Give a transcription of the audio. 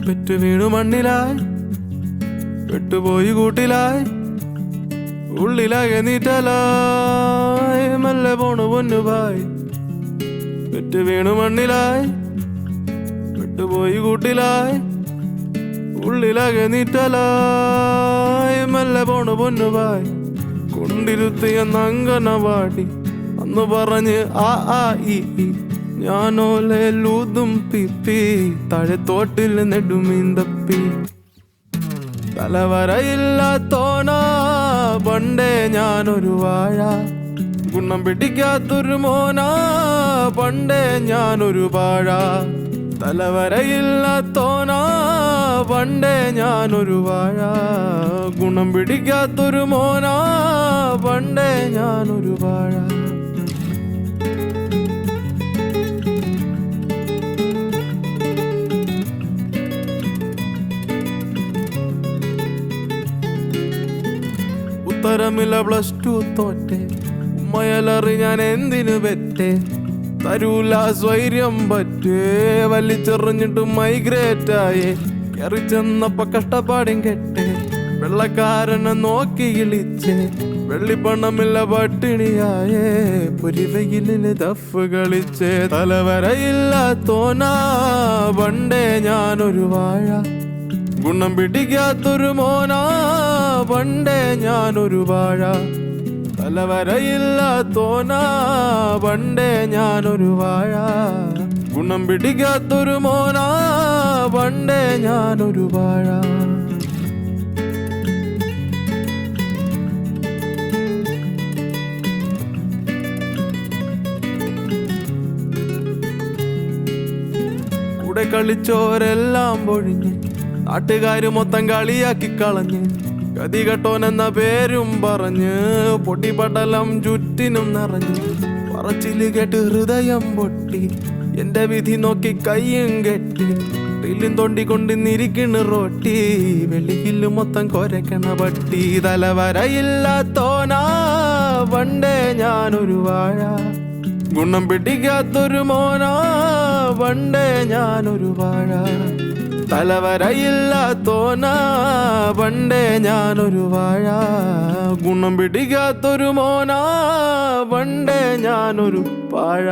പെറ്റു വീണു മണ്ണിലായി പെട്ടുപോയി കൂട്ടിലായി ഉള്ളിലാകെ നീറ്റലായി മെല്ലെ പോണു പൊന്നുപായി പെറ്റു വീണു മണ്ണിലായി പെട്ടുപോയി കൂട്ടിലായി ഉള്ളിലാകെ നീറ്റലായി മെല്ലെ പോണു പൊന്നുപായി കൊണ്ടിരുത്തിയെന്ന അങ്കനവാടി അന്ന് പറഞ്ഞ് ആ ആ ഈ ഞാനോലെ ലൂതും പിപ്പി താഴെ തോട്ടിൽ നെടുമീന്തപ്പി തലവരയില്ലാത്തോനാ പണ്ടേ ഞാനൊരു വാഴ ഗുണം പിടിക്കാത്തൊരു മോനാ പണ്ടേ ഞാനൊരു വാഴ തലവരയില്ലാത്തോനാ പണ്ടേ ഞാനൊരു വാഴ ഗുണം പിടിക്കാത്തൊരു മോനാ പണ്ടേ ഞാനൊരു വാഴ ഉത്തരമില്ല +2 തോറ്റെ ഉമ്മയലറി ഞാൻ എന്തിനു പെറ്റേ തരൂല സ്വൈര്യം പറ്റേ വലിച്ചെറിഞ്ഞിട്ട് മൈഗ്രേറ്റായേ കയറി ചെന്നപ്പോ കഷ്ടപ്പാടും കെട്ടേ വെള്ളക്കാരനെ നോക്കി ഇളിച്ചേ വെള്ളിപ്പണമില്ല പട്ടിണിയായേ പൊരിവയിലെ ദഫ് കളിച്ചേ തലവരയില്ലാത്തോനാ പണ്ടേ ഞാനൊരു വാഴ ഗുണം പിടിക്കാത്തൊരു മോനാ പണ്ടേ ഞാനൊരു വാഴ തലവരയില്ലാത്തോനാ പണ്ടേ ഞാനൊരു വാഴ ഗുണം പിടിക്കാത്തൊരു മോനാ പണ്ടേ ഞാനൊരു വാഴ കൂടെ കളിച്ചോരെല്ലാം പൊഴിഞ്ഞ് നാട്ടുകാര് മൊത്തം കളിയാക്കി കളഞ്ഞ് ഗതി കെട്ടോനെന്ന പേരും പറഞ്ഞ് പൊട്ടിപ്പടലം ചുറ്റിനും നിറഞ്ഞ് പറച്ചില് കേട്ട് ഹൃദയം പൊട്ടി എന്റെ വിധി നോക്കി കയ്യും കെട്ടി റീലും തോണ്ടിക്കൊണ്ടിരിക്കണ് റോട്ടി വെളിയില് മൊത്തം കൊരക്കണ പട്ടി തലവരയില്ലാത്തോനാ പണ്ടേ ഞാനൊരു വാഴ ഗുണം പിടിക്കാത്തൊരു മോനാ പണ്ടേ ഞാനൊരു വാഴ തലവരയില്ലാത്തോനാ പണ്ടേ ഞാനൊരു വാഴ ഗുണം പിടിക്കാത്തൊരു മോനാ പണ്ടേ ഞാനൊരു വാഴ